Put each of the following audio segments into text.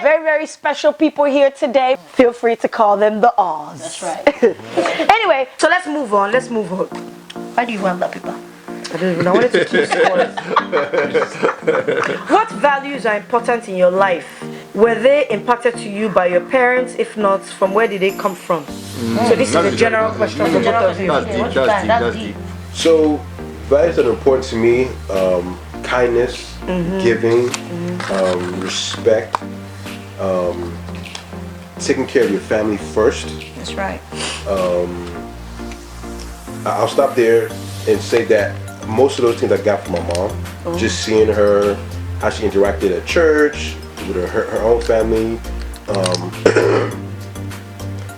very, very special people here today. Feel free to call them the Oz. That's right. Anyway, so let's move on. Why do you want that people? I don't even know. I wanted to keep score. What values are important in your life? Were they impacted to you by your parents? If not, from where did they come from? So this is a general question for both of you. That's deep. So, values that are important to me, kindness, giving, respect, taking care of your family first. That's right. I'll stop there and say that most of those things I got from my mom. Just seeing her, how she interacted at church, with her own family.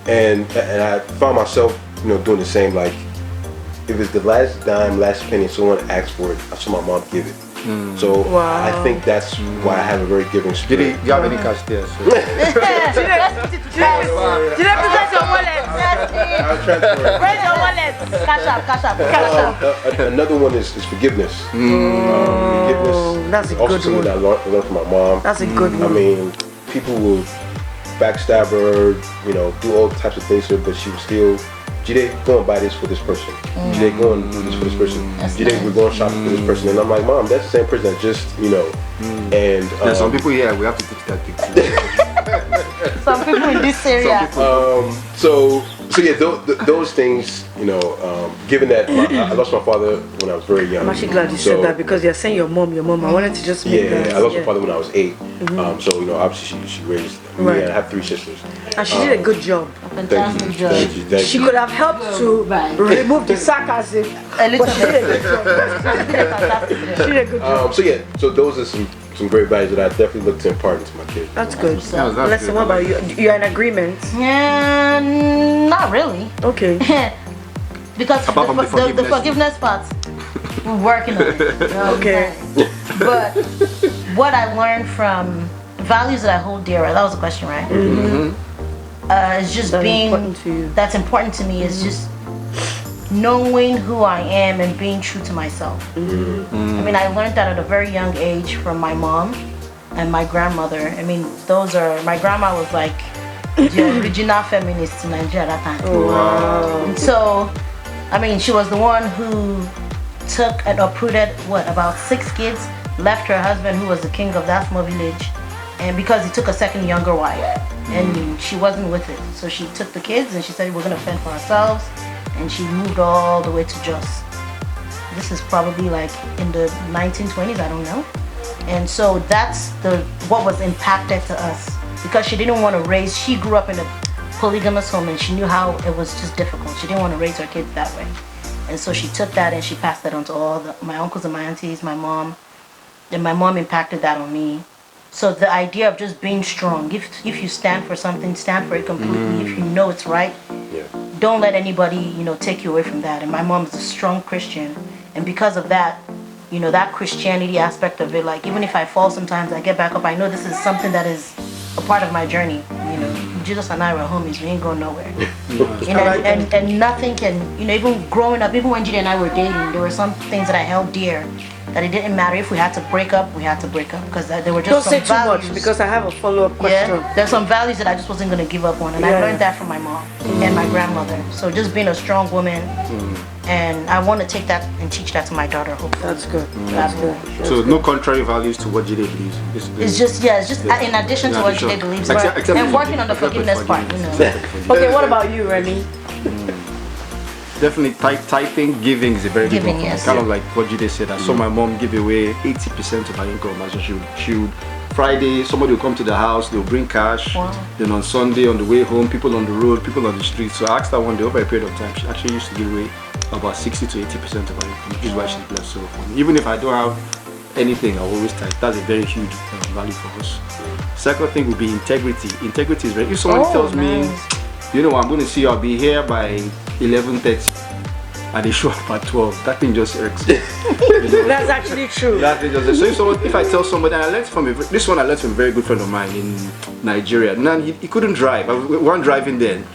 And I found myself, doing the same. Like, if it's the last dime, last penny, someone asks for it, I saw my mom give it. So I think that's why I have a very giving spirit. Do you have any cash there? So? Did I present your wallet? I'll transfer it. Where's your wallet? Cash up. Another one is forgiveness. Forgiveness. That's a also good something one. that I learned from my mom. That's a good one. I mean, people will backstab her, do all types of things to her, but she will still, Jide, go and buy this for this person. Jide, go and do this for this person. Jide, we're going shopping for this person. And I'm like, Mom, that's the same person that just, and There's some people here, we have to teach that thing too. Some people in this area. So yeah, those things, given that I lost my father when I was very young. I'm actually glad you said that, because you're saying your mom. I wanted to just make that. I lost my father when I was 8. So obviously she raised me. Right. I have 3 sisters. And she did a good job. Fantastic job. Thank you. She could have helped to remove the sarcasm. A little But she did a bit. good job. She did a good job. So those are some great values that I definitely look to impart into my kids. That's good. That's Listen, good. what about you? You're in agreement? Not really. Okay. Because Apart from the forgiveness part, we're working on it. You know what I'm Okay. saying? But what I learned from values that I hold dear, right? That was the question, right? It's just That's being important to you. that's important to me. Is just knowing who I am and being true to myself. I mean, I learned that at a very young age from my mom and my grandmother. I mean, my grandma was like the original feminist in Nigeria at that time. Wow. And so, I mean, she was the one who took and uprooted, about 6 kids, left her husband, who was the king of that small village, and because he took a second younger wife, and she wasn't with it. So she took the kids and she said, we're gonna fend for ourselves, and she moved all the way to Jos. This is probably like in the 1920s, I don't know. And so that's what was impacted to us, because she didn't want to raise, she grew up in a polygamous home and she knew how it was just difficult. She didn't want to raise her kids that way. And so she took that and she passed that on to all my uncles and my aunties, my mom. And my mom impacted that on me. So the idea of just being strong, if you stand for something, stand for it completely. If you know it's right, don't let anybody, take you away from that. And my mom is a strong Christian. And because of that, that Christianity aspect of it, like even if I fall sometimes, I get back up. I know this is something that is a part of my journey. Jesus and I were homies, we ain't going nowhere. And nothing can, even growing up, even when Judy and I were dating, there were some things that I held dear, that it didn't matter if we had to break up, because there were just Don't some say too values. much, because I have a follow-up question. Yeah, there's some values that I just wasn't gonna give up on, and I learned that from my mom and my grandmother. So just being a strong woman, and I want to take that and teach that to my daughter. Hopefully. That's good. That's good. So no contrary values to what Jide believes. It's just in addition to what Jide believes, Except and working on the forgiveness part. Okay, what about you, Remy? Definitely tithing, giving is a very big Giving, one. yes. Kind of like what Jide said. I saw my mom give away 80% of her income. So she would Friday, somebody will come to the house, they'll bring cash. Wow. Then on Sunday, on the way home, people on the road, people on the street. So I asked her one day, over a period of time, she actually used to give away about 60 to 80% of her income, which is why she's blessed so for me. Even if I don't have anything, I always tithe. That's a very huge value for us. Second thing would be integrity. Integrity is very, if someone tells me, I'm going to see you, I'll be here by 11:30. And they show up at 12. That thing just irks me. That's actually true. That thing just, so if I tell somebody, and I learned from this one, I learned from a very good friend of mine in Nigeria. And he couldn't drive. We weren't driving then.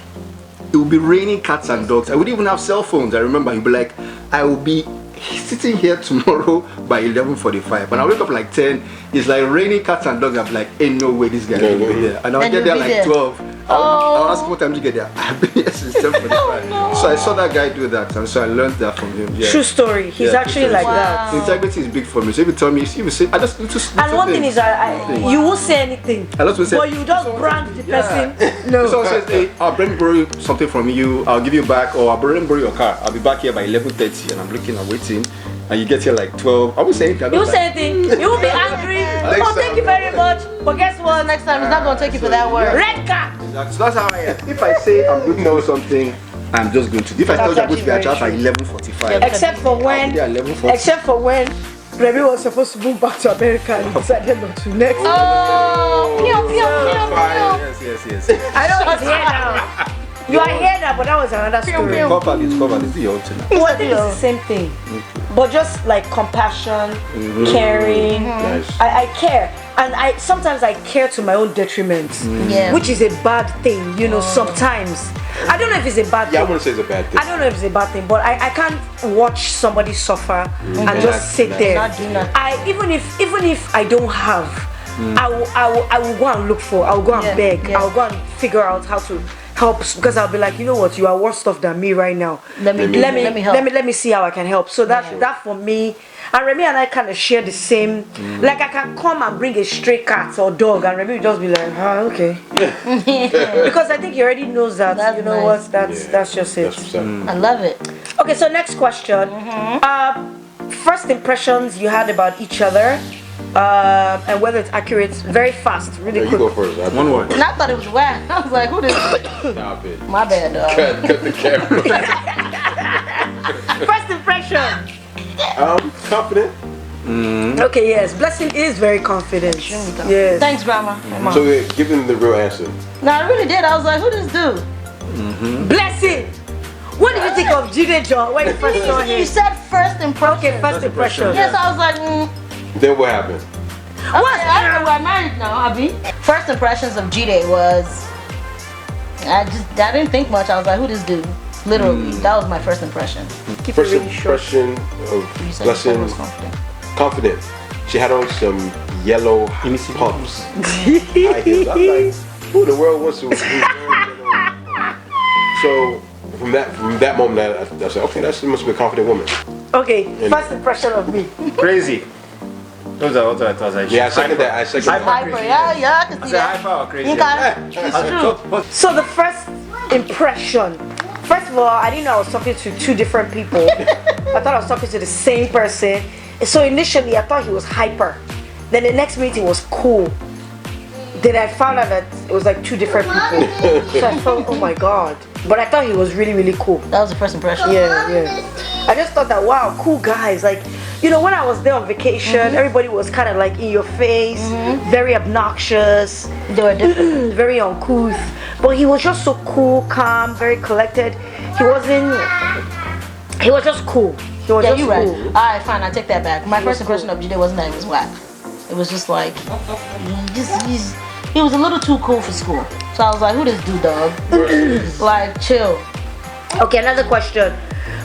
It would be raining cats and dogs. I wouldn't even have cell phones. I remember he'd be like, I will be he's sitting here tomorrow by 11:45. When I wake up like 10, it's like raining cats and dogs. I'm like, ain't no way this guy will be here. And I'll get there like 12. I'll ask what time to get there. I've been here since 10:45. So I saw that guy do that, and so I learned that from him. Yeah. True story. He's actually like that. Integrity is big for me. So if you tell me, you will say, I just and one thing is, you won't say anything. I just will say, but you just brand the person. No. If someone says, hey, I'll borrow something from you, I'll give you back, or I'll borrow your car. I'll be back here by 11:30, and I'm looking, I'm waiting, and you get here like 12. I won't say anything. You won't say anything. You will be angry. Oh, thank you very much. But guess what? Next time, it's not going to take you for that word. Red card. So that's how I am. If I say I'm looking for something, I'm just going to. If I tell you I'm going to be at by 11:45. Except for when Remy was supposed to move back to America and decided not to next. Oh, Yes. I know he's here now. You are here now, but that was another story. Cover this. The ultimate. Well, I think it's the same thing, but just like compassion, caring. Nice. I care, and I sometimes I care to my own detriment, which is a bad thing. You know, sometimes I don't know if it's a bad thing. Yeah, I wouldn't say it's a bad thing. I don't know if it's a bad thing, but I can't watch somebody suffer and just sit there. Not do nothing. Even if I don't have, I will go and look for. I will go and beg. I will go and figure out how to help, because I'll be like, you know what, you are worse off than me right now. Let me help. Let me see how I can help. So that for me, and Remy and I kind of share the same. Like I can come and bring a stray cat or dog, and Remy will just be like, okay. Because I think he already knows that. That's you know nice. what? That's just it. I love it. Okay, so next question. First impressions you had about each other, and whether it's accurate. Very fast, really You quick. go first. One word. And I thought it was whack. I was like, who this? Stop it. My bad, dog. Cut the camera. First impression. Confident. Okay, yes. Blessing is very confident. Yes. Thanks, Grandma. So give them the real answer. No, I really did. I was like, who this dude? Blessing. What did you think of Jide John when you first saw You him? said first impression. Okay, first impression. Yes, I was like, Then what happened? what? I don't know, we're married now, Abby. First impressions of Jide was, I didn't think much. I was like, who this dude? Literally, that was my first impression. Keep it First really short. impression You of said Blessing. was confident. Confident. She had on some yellow pumps. High heels. I was like, who in the world wants to? So from that moment, I said, okay, that must be a confident woman. Okay, first impression of me. Crazy. Those are what I thought. Like, Yeah, I second that. I second that. Hyper, yeah, I can see Is it that. hyper or crazy? Yinca, it's true. So the first impression. First of all, I didn't know I was talking to two different people. I thought I was talking to the same person. So initially, I thought he was hyper. Then the next meeting was cool. Then I found out that it was like two different people. So I felt, oh my god. But I thought he was really, really cool. That was the first impression. Yeah. I just thought that, wow, cool guys. Like, you know, when I was there on vacation, everybody was kind of like in your face, very obnoxious, They were different. very uncouth. But he was just so cool, calm, very collected. He was just cool. He was Yeah, just you're right. cool. Alright, fine, I take that back. My first impression of Jide wasn't that he was whack. It was just like, he was a little too cool for school. So I was like, who this dude, dog? Like, chill. Okay, another question.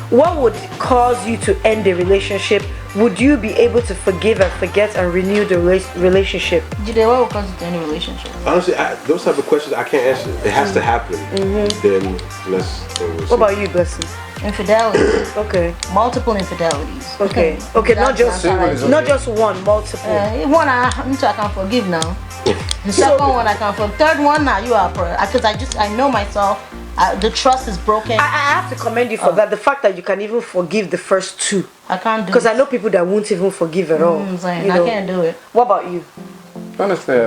What would cause you to end a relationship? Would you be able to forgive and forget and renew the relationship? Jide, what would cause you to end a relationship? Honestly, those type of questions I can't answer. It has to happen. Then we'll see. What about you, Blessing? Infidelity. Okay. Multiple infidelities. Okay. Not just one, multiple. One I can forgive now. The second one I can forgive. Third one now you are because I know myself. The trust is broken. I have to commend you for that. The fact that you can even forgive the first two. I can't do it. Because I know people that won't even forgive at all. I You know. can't do it. What about you? Honestly,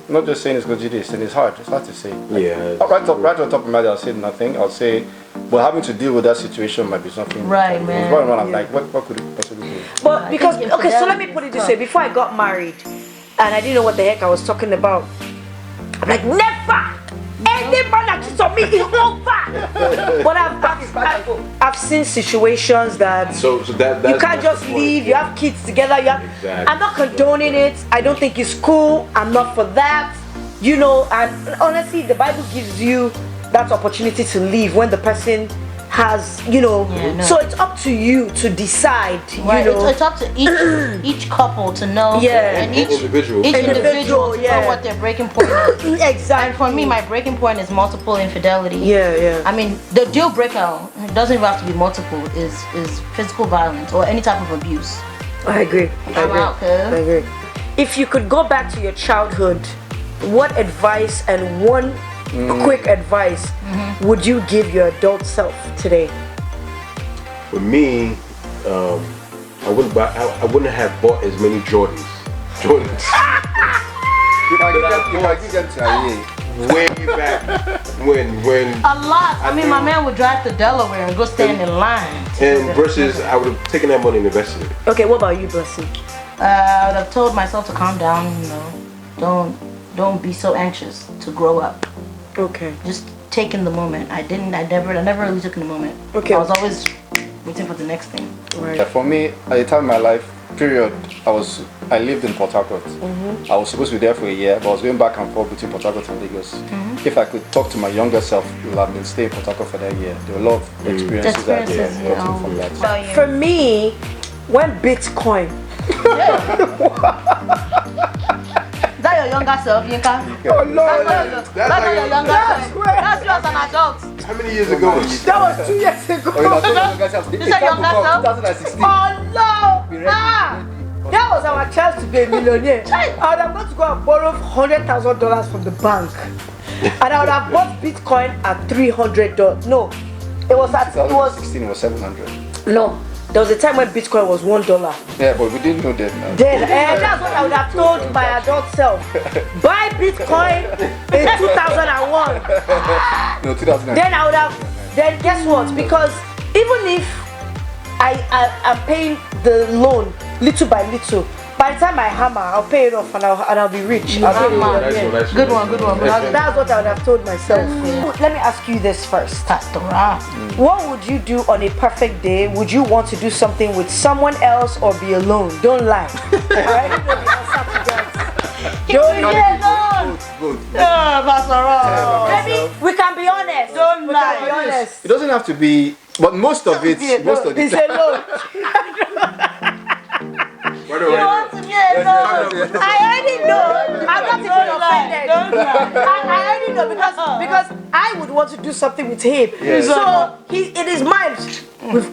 not just saying it's good GD, it's hard. It's hard to say. Yeah. Right on top of my head, I'll say nothing. I'll say, but having to deal with that situation might be something. Right, man. I'm like, what could it possibly be? But because, think okay, so let me infidelity put it is this tough. way. Before I got married, and I didn't know what the heck I was talking about, I'm like, never! Any man that cheats on me is over! But I've seen situations that So that you can't just leave, you have kids together, Exactly. I'm not condoning it, I don't think it's cool, I'm not for that, you know, and honestly, the Bible gives you that opportunity to leave when the person has, you know. Yeah, no. So it's up to you to decide. Right, You know. it's up to each couple to know, Yeah. and each Individual. individual to yeah. know what their breaking point is. Exactly. And for me, my breaking point is multiple infidelity. Yeah. I mean, the deal breaker, it doesn't even have to be multiple, is physical violence or any type of abuse. I agree. I'm out, I agree. If you could go back to your childhood, what advice and one quick advice would you give your adult self today? For me, I wouldn't have bought as many Jordans. You can give them to Aye. Way back when A lot. I mean, my man would drive to Delaware and go stand in line. and versus I would have taken that money and invested it. Okay, what about you, Blessing? I would have told myself to calm down. You know, don't be so anxious to grow up. Okay. Just take in the moment. I never really took in the moment. Okay. I was always waiting for the next thing. Right. Yeah, for me, at the time in my life, period, I lived in Port Harcourt. I was supposed to be there for a year, but I was going back and forth between Port Harcourt and Lagos. If I could talk to my younger self, I would have been staying in Port Harcourt for that year. There were a lot of experiences that I got from that. For me, when Bitcoin. Is that your younger self, Yinca? Oh Lord, That's not your younger self. That's you as an adult. how many years ago? That was 2 years ago. Oh, you know, younger self. Is that younger self? 2016. Oh no! Be ready. That was our chance to be a millionaire. I would have got to go and borrow $100,000 from the bank, and I would have bought Bitcoin at $300. No, it was 2016 it was 700. no. There was a time when Bitcoin was $1. Yeah, but we didn't know that now. Then, and that's what I would have told my adult self. Buy Bitcoin in 2001. No, 2000. Then I would have. Then guess what? Because even if I'm paying the loan little by little, by the time I hammer, I'll pay it off and I'll be rich. I'll be a millionaire. Nice Good one. That's what I would have told myself. Let me ask you this first. Pastora. What would you do on a perfect day? Would you want to do something with someone else or be alone? Don't lie. Alright? Don't lie. Both. Pastora. Maybe we can be honest. Don't We lie. can be honest. It doesn't have to be, but most of it, most of the He's time. alone. By the You way, want to be alone. I already know. I'm not even offended. I already know because I would want to do something with him. Yes. So in his mind,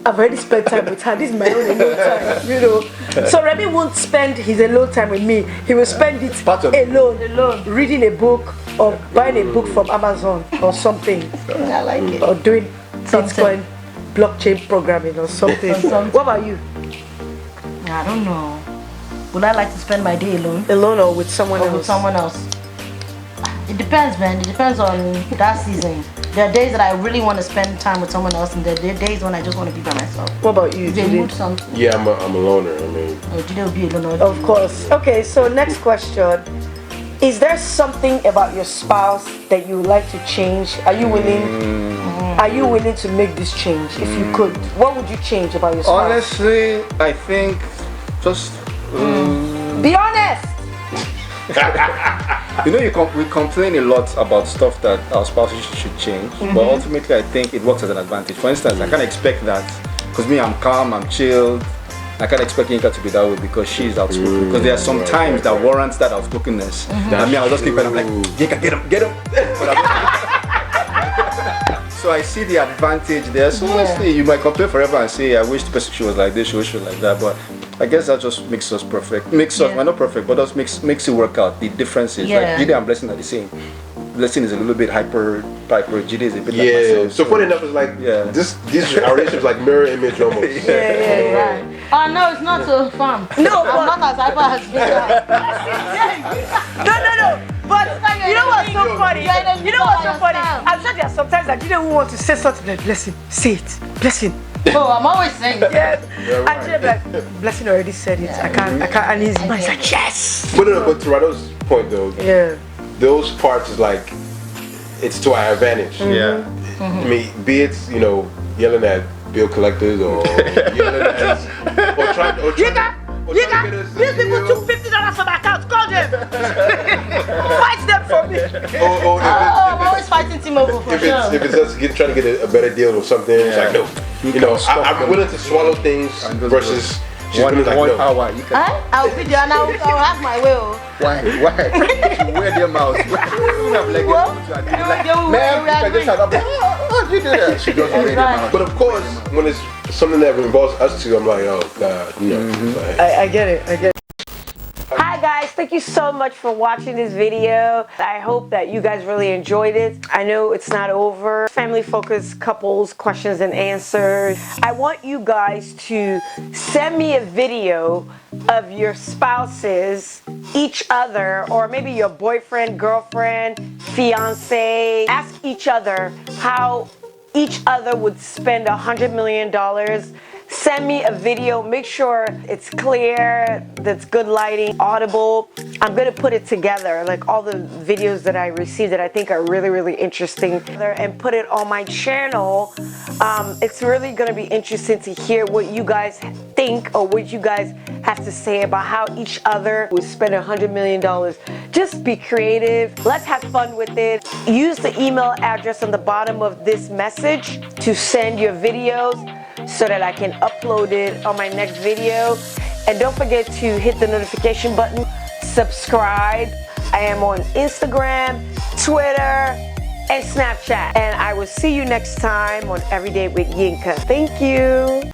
I've already spent time with her. This is my own alone time, you know. So Remy won't spend his alone time with me. He will spend it Part of alone, reading a book or buying a book from Amazon or something, I like it. or doing Something. Bitcoin blockchain programming or something. Something. What about you? I don't know. Would I like to spend my day alone Alone or with someone or else? with someone else? It depends, man. It depends on that season. There are days that I really want to spend time with someone else, and there are days when I just want to be by myself. What about you, If they Judy? mood something, yeah, I'm a loner. I mean, Judy will be alone. Of course. Okay, so next question. Is there something about your spouse that you would like to change? Are you willing? Are you willing to make this change? If you could, what would you change about your spouse? Honestly, I think just Be honest. you know, we complain a lot about stuff that our spouses should change, but ultimately I think it works as an advantage. For instance, I can't expect that because me, I'm calm, I'm chilled. I can't expect Yinka to be that way because she's outspoken. Because there are some times that warrants that outspokenness. I mean, I'll just keep it. I'm like, Yinka, get him. So I see the advantage there. So honestly, you might complain forever and say, I wish the person she was like this, she was like that. But I guess that just makes us perfect. Makes us, well, not perfect, but just makes it work out. The difference is like Jide and Blessing are the same. Blessing is a little bit hyper. Jide is a bit like myself. So funny enough, it's like these our relationships like mirror image almost. Right. Oh no, it's not so fun. No, I'm not as hyper as you are. No. But you know what's so funny? You know what's so funny? I'm sure there are sometimes that you don't want to say something like blessing. Say it. Blessing. Oh, I'm always saying that. Yes. And you're like, blessing already said it. I can't. And his mind's like, yes. But no, but to Rado's point though, those parts is like it's to our advantage. Yeah. I mean, be it yelling at bill collectors or yelling at or trying to get us. These people took $50 from my account. Call them. Fight them for me. Or I'm always fighting Timothy. mobile for sure. If it's us trying to get a better deal or something, it's like no. You know, I'm willing to swallow things versus she's one like, no. hour. You can. I'll be there and I'll have my will. Why? She wear them out. You have like ma'am, you can just shut up. Oh, you do that. She doesn't wear them out. But of course, when it's something that involves us two, I'm like, oh God, you know. Like, I get it. Hi guys, thank you so much for watching this video. I hope that you guys really enjoyed it. I know it's not over. Family focused couples questions and answers. I want you guys to send me a video of your spouses, each other, or maybe your boyfriend, girlfriend, fiance. Ask each other how each other would spend $100 million. Send me a video, make sure it's clear, that's good lighting, audible. I'm gonna put it together, like all the videos that I received that I think are really, really interesting, and put it on my channel. It's really gonna be interesting to hear what you guys think or what you guys have to say about how each other would spend $100 million. Just be creative, let's have fun with it. Use the email address on the bottom of this message to send your videos so that I can upload it on my next video. And don't forget to hit the notification button, subscribe. I am on Instagram, Twitter, and Snapchat. And I will see you next time on Everyday with Yinca. Thank you.